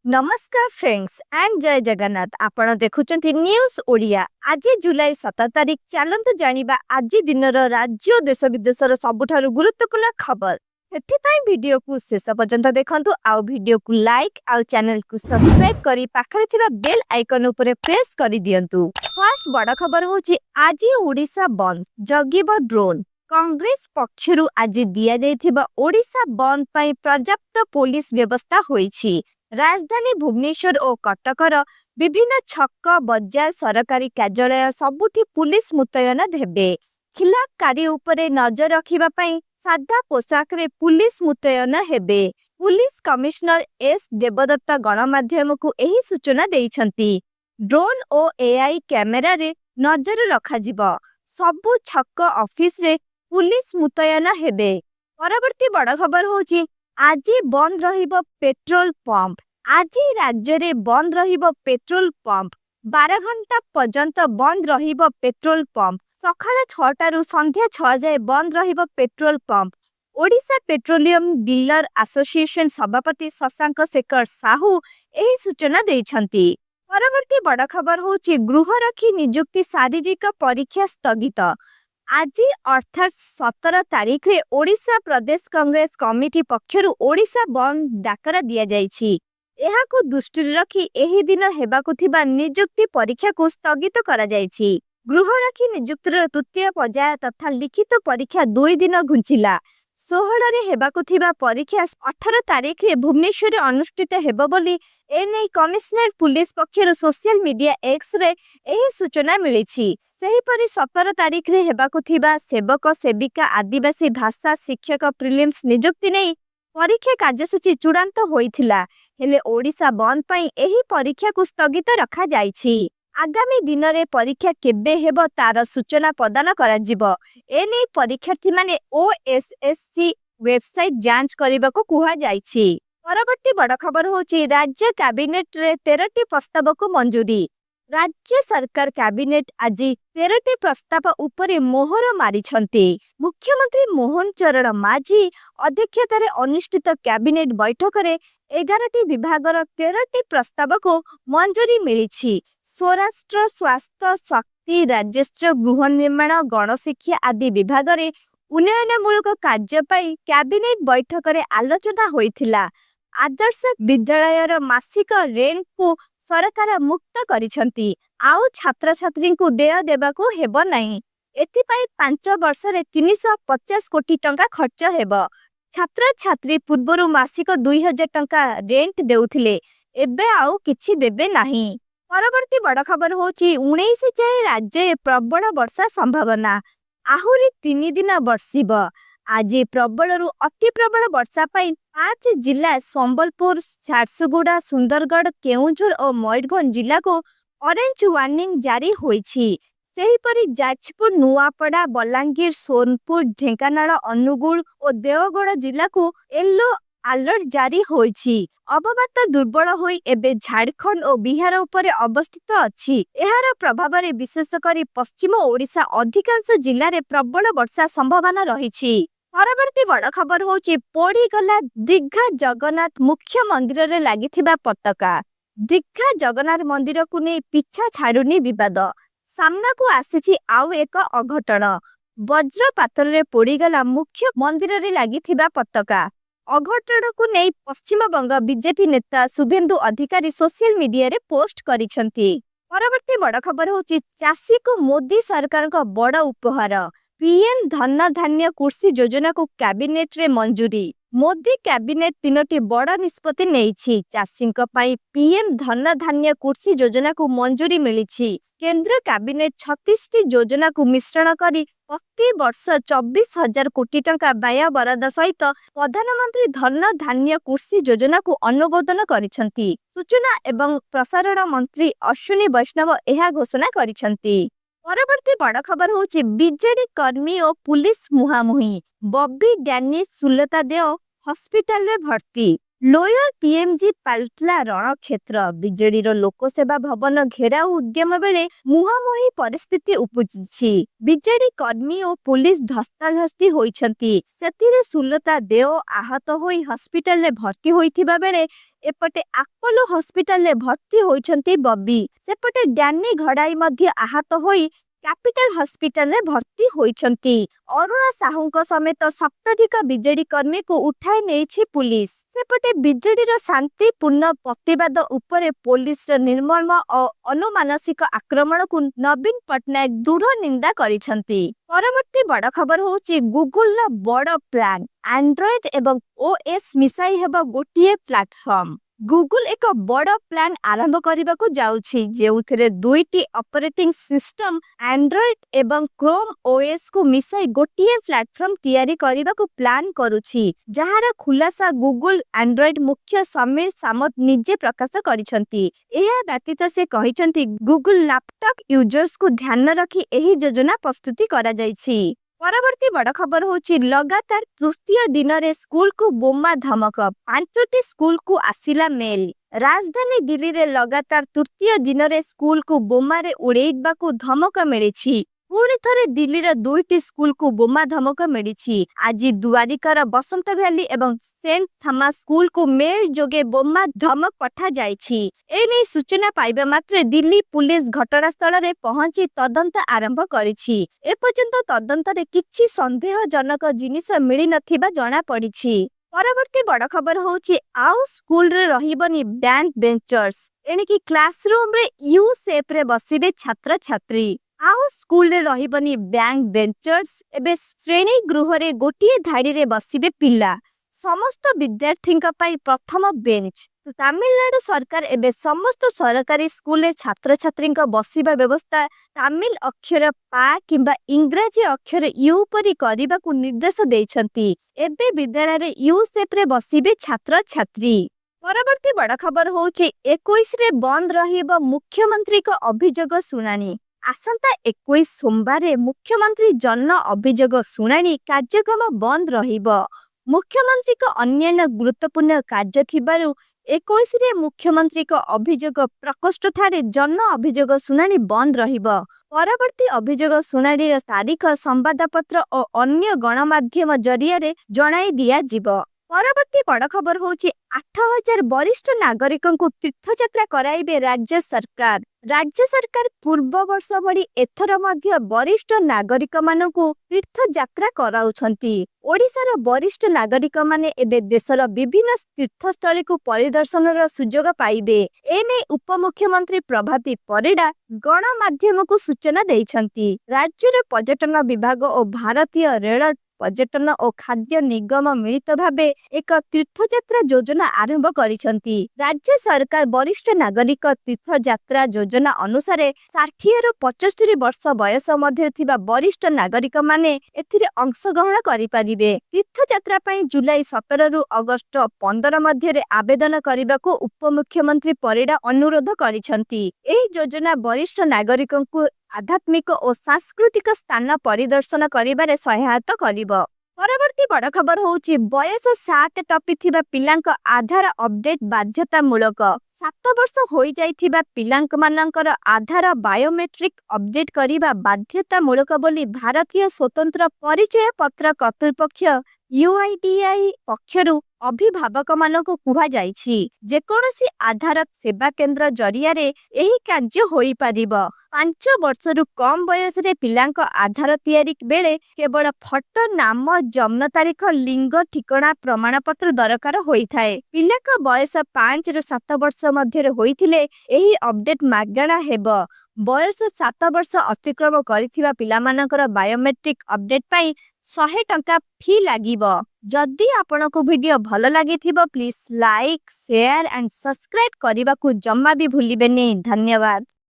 नमस्कार friends and जय जगन्नाथ आपण देखुचंती न्यूज ओडिया आज जुलाई 17 तारिख चलंतु जानिबा आज दिनर राज्य देश विदेशर सबुठारु गुरुत्वपूर्ण खबर सेथिपाई वीडियो को शेष पर्यंत देखंतु आउ वीडियो को लाइक आउ चैनल को सब्सक्राइब करी पाखरे थिबा बेल आइकन ऊपर प्रेस करी दियंतु। फर्स्ट बड़ा खबर होची आज ओडिशा बंद जगिबो ड्रोन। कांग्रेस पक्षरु आज दिया जायथिबा ओडिशा बंद पई पर्याप्त पुलिस व्यवस्था होईछि। राजधानी भुवनेश्वर और कटकर विभिन्न छक बजार सरकारी कार्यालय सबुठी पुलिस मुतयन हेबे। खिलाफकारी उपरे नजर रखिबा पई सादा पोशाक रे पुलिस मुतयन हेबे। पुलिस कमिश्नर एस देवदत्त गणमाध्यम को एही सूचना देइछंती। ड्रोन और एआई कैमेरा रे नजर रखाजिबो। सबु छक ऑफिस रे पुलिस मुतयन हेबे। परवर्ती बड़ खबर होची आज बंद रहिबो पेट्रोल पंप। आज राज्य रे बंद रहिबो पेट्रोल पंप। 12 घंटा पर्यंत बंद रहिबो पेट्रोल पंप। सकाळ 6 टारू संध्या 6 जाए बंद रहिबो petrol pump. Odisha petroleum dealer association सभापति शशांक शेखर साहू एही सूचना देइछंती। परवर्ती बड़ खबर होची गृहरक्षी नियुक्ति शारीरिक परीक्षा स्थगित। आज अर्थात 17 तारिख रे ओडिशा प्रदेश कांग्रेस कमिटी पक्षरु ओडिशा बंद डाकरा दिया जाइछि। एहाकु दृष्टि रखी एही दिन हेबाकु थिबा नियुक्ति परीक्षा को स्थगित करा जाइछि। गृहरक्षी नियुक्तिर तृतीय पर्याय तथा लिखित परीक्षा 2 दिन घुंचिला। 16 रे हेबाकु थिबा परीक्षा 18 तारिख रे भुवनेश्वर रे अनुष्ठित हेबो बोली एनै कमिश्नर पुलिस पक्षरु सोशल मीडिया एक्स रे एही सूचना मिलिछि। सेहीपरि 17 तारिख रे हेबाकु थिबा सेवक सेविका आदिवासी भाषा शिक्षक प्रिलिम्स नियुक्ति नै परीक्षा कार्यसूची चूड़ांत होइथिला। हेले ओडिशा बंद पई एही परीक्षा को स्थगित रखा जाइछि। आगामी दिन रे परीक्षा केबे हेबो तार सूचना प्रदान करा जिवो। एनै परीक्षार्थी माने ओएसएससी वेबसाइट जांच करबाको कुहा जाइछि। परवर्ती बड़ खबर होची राज्य कैबिनेट रे 13टी प्रस्ताव को मंजूरी। राज्य सरकार कैबिनेट आज 13टी प्रस्ताव उपरे मोहर मारिछंती। मुख्यमंत्री मोहन चरण माझी अध्यक्षतार अनुष्ठित कैबिनेट बैठक रे 11टी विभागर 13टी प्रस्ताव को मंजूरी मिलिछि। स्वराष्ट्र स्वास्थ्य शक्ति राजस्व गृह निर्माण गणशिक्षा आदि विभाग रे उन्नयनमूलक कार्य पई कैबिनेट बैठक रे आलोचना होइथिला। आदर्श विद्यालयर मासिक रेंट को सरकार मुक्त करिछंती। आउ छात्र छात्री को देय देबा को हेबो नहीं। एथिपाई 5 वर्ष रे 350 कोटी टंका खर्च हेबो। छात्र छात्री पूर्वरु मासिक 2000 टंका रेंट देउथिले एबे आउ किछि देबे नाही। परवर्ती बड़ खबर होची 19 जाए राज्य प्रबल वर्षा संभावना। आहुरी 3 दिन बरसिबो। आज प्रबल रु अति प्रबल वर्षा पाई 5 जिला संबलपुर झारसुगुड़ा सुंदरगढ़ केउंझर और मयूरभंज जिला को ऑरेंज वार्निंग जारी होईछि। सेहीपरि जाजपुर नुआपड़ा बलांगीर सोनपुर ढेंकानाल अनुगुल और देवगढ़ जिला को येलो अलर्ट जारी होईछि। अवबात दुर्बल होई एबे झारखंड और बिहार उपरे अवस्थित अछि। एहार प्रभाव रे विशेष करी पश्चिम ओडिशा अधिकांश जिल्ला रे प्रबल वर्षा संभावना रहिछि। परवर्ती बड़ खबर होची पोड़ी गला दीघा जगन्नाथ मुख्य मंदिर रे लागिथिबा पताका। दीघा जगन्नाथ मंदिर को नै पिछा छाडुनी विवाद। सामना को आसीछि आउ एक अघटन। वज्रपात रे पोड़ी गला मुख्य मंदिर रे लागिथिबा पताका। अघटन को नै पश्चिम बंग बीजेपी नेता शुभेंदु अधिकारी सोशल मीडिया रे पोस्ट करिसंती। परवर्ती बड़ खबर होची चासी को मोदी सरकार का बड़ उपहार। पीएम धन धान्य कृषि योजना को कैबिनेट रे मंजूरी। मोदी कैबिनेट 3टी बड़ निष्पत्ति नेइछि। चासींक पई पीएम धन धान्य कृषि योजना को मंजूरी मिलिछि। केंद्र कैबिनेट 36टी योजना को मिश्रण करी प्रति वर्ष 24,000 कोटी टंका व्यय बराद सहित प्रधानमंत्री धन धान्य कृषि योजना को अनुमोदन करिसंती। सूचना एवं प्रसारण मंत्री अश्विनी वैष्णव एहा घोषणा करिसंती। परवर्ती बड़ खबर होची बीजेडी कर्मी और पुलिस मुहामुही। बॉबी डैनी सुलता देव हॉस्पिटल रे भर्ती। लोयर पीएमजी पाल्टला रणक्षेत्र बीजेडी लोकसेवा भवन घेराव उद्यम बेले मुहांमुही परिस्थिति उपजिछि। बीजेडी कर्मी और पुलिस धस्ताधस्ती होइछंती। सेतिरे सुलता देव आहत होई हॉस्पिटल रे भर्ती होइथिबा बेले एपटे आपोलो हॉस्पिटल रे भर्ती होइछंती बब्बी। सेपटे डैनी घड़ाई मध्य आहत होई कैपिटल हॉस्पिटल रे भर्ती होइछंती। अरुणा साहूଙ୍କ समेत शताधिक बीजेडी कर्मी को उठाई नेछि पुलिस। सेपटे बीजेडी शांतिपूर्ण प्रतिवाद उपरे पुलिस निर्मम और अनुमानसिक आक्रमण को नवीन पटनायक दृढ़ निंदा करिछंती। परवर्ती बड़ खबर होची गूगल ला बड़ प्लान एंड्रॉइड एवं ओएस मिसाई हेबा गोटिए प्लेटफॉर्म। गूगल एक बड़ प्लान आरंभ करने को जाउछि जेउथिरे दुईटी ऑपरेटिंग सिस्टम एंड्रॉइड एवं क्रोम ओएस को मिसाई गोटिए प्लेटफॉर्म तैयारी करने को प्लान करुछि जहार खुलासा गूगल एंड्रॉइड मुख्य समीर सामंत निजे प्रकाश करिसंती। एया व्यतीत से कहिसंती गूगल लैपटॉप यूजर्स को ध्यान रखी एही योजना प्रस्तुति करा जाइछि। परवर्ती बड़ खबर होची लगातार तृतीय दिन रे स्कूल को बोमा धमक 5टी स्कूल को आसिला मेल। राजधानी दिल्ली रे लगातार तृतीय दिन रे स्कूल को बोमा रे उड़ेइबा को धमक मिलिछि। पुणी थरे दिल्ली रे 2टी स्कूल को बोमा धमक मिलिछि। आज दुआरिकार बसंत वैली एवं सेंट थॉमस स्कूल को मेल जोगे बोमा धमक पठा जाइछि। एने सूचना पाइबा मात्रे दिल्ली पुलिस घटनास्थल रे पहुंची तदंत आरंभ करिछि। एपर्यंत तदंत रे किछि संदेहजनक जिनिस मिली नथिबा जणा पड़िछि। परवर्ती बड़ खबर होची आउ स्कूल रे रहिबनी बैक बेंचर्स। एनिकी क्लासरूम रे यू शेप रे बसिबे छात्र छात्री। आउ स्कूल रे रहिबनी बैक बेंचर्स एबे श्रेणी गृह रे गोटिए धाड़ी रे बसिबे पिला। समस्त विद्यार्थी पाई प्रथम बेंच। तमिलनाडु सरकार एबे समस्त सरकारी स्कूल रे छात्र छात्री बसिबा व्यवस्था तमिल अक्षर पा किंबा इंग्राजी अक्षर यू परी करिबा को निर्देश देइछंती। एबे विद्यालय रे यू शेप रे बसिबे छात्र छात्री। परवर्ती बड़ खबर होची 21 रे बंद रहिबो मुख्यमंत्री को अभियोग सुनानी। आसंता 21 सोमवार मुख्यमंत्री जन अभियोग सुनानी कार्यक्रम बंद रहिबो। मुख्यमंत्री को अन्य गुरुत्वपूर्ण कार्य थिबारु 21 रे मुख्यमंत्री को अभियोग प्रकोष्ठ ठारे जन अभियोग सुनानी बंद रहिबो। परवर्ती अभियोग सुनानी तारीख संवादपत्र और अन्य गणमाध्यम जरिया रे जणाई दिया जिवो। परवर्ती बड़ खबर होची 8000 वरिष्ठ नागरिकों को तीर्थयात्रा कराइबे राज्य सरकार। राज्य सरकार पूर्व वर्ष भली एथर मध्य वरिष्ठ नागरिक मानकु तीर्थयात्रा कराउछंती। ओडिशार वरिष्ठ नागरिक माने एबे देशर विभिन्न तीर्थस्थली को परिदर्शनर सुजोग पाइबे। एने उपमुख्यमंत्री प्रभाती परिडा गणमाध्यम को सूचना देइछंती। राज्य पर्यटन विभाग और भारतीय रेल पर्यटन और खाद्य निगम मिलित भावे एक तीर्थयात्रा योजना आरंभ करिसंती। राज्य सरकार वरिष्ठ नागरिक तीर्थयात्रा योजना अनुसार 60 रु 75 वर्ष बयस मध्य थिबा वरिष्ठ नागरिक माने एथिरे अंशग्रहण करि परिबे। तीर्थयात्रा पई जुलाई 17 रु अगस्त 15 मध्य रे आवेदन करिबाको उपमुख्यमंत्री परिडा अनुरोध करिसंती। एही योजना वरिष्ठ नागरिकों को आध्यात्मिक और सांस्कृतिक स्थान परिदर्शन करिबारे सहायता करिबो। परवर्ती बड़ खबर होची बयस 7 टपी थिबा पिलांक आधार अपडेट बाध्यतामूलक। 7 वर्ष होई जाइथिबा पिलांक मानकर आधार बायोमेट्रिक अपडेट करिबा बाध्यतामूलक बोली भारतीय स्वतंत्र परिचय पत्र कर्तृपक्ष यूआईडीआई पक्षरु अभिभावक मानक कुहा जाइछि। जेकोनोसी आधार सेवा केंद्र जरिया रे एही कार्य होई परिबो। 5 वर्षरु कम बयस रे पिलांक आधार तैयारी बेले केवल फोटो नाम जन्म तारीख लिंग ठिकाना प्रमाण पत्र दरकार होई थाए। पिलांक बयस 5 रु 7 वर्ष मध्य रे होइथिले एही अपडेट मागणा हेबो। बयस 7 वर्ष अतिक्रम करिथिबा पिलामानकर बायोमेट्रिक अपडेट पई 100 टंका फी लागिबो। जदि आपनको वीडियो भल लागिथिबो please like share and subscribe करने को जम्मा भी भूलिबेनी। धन्यवाद।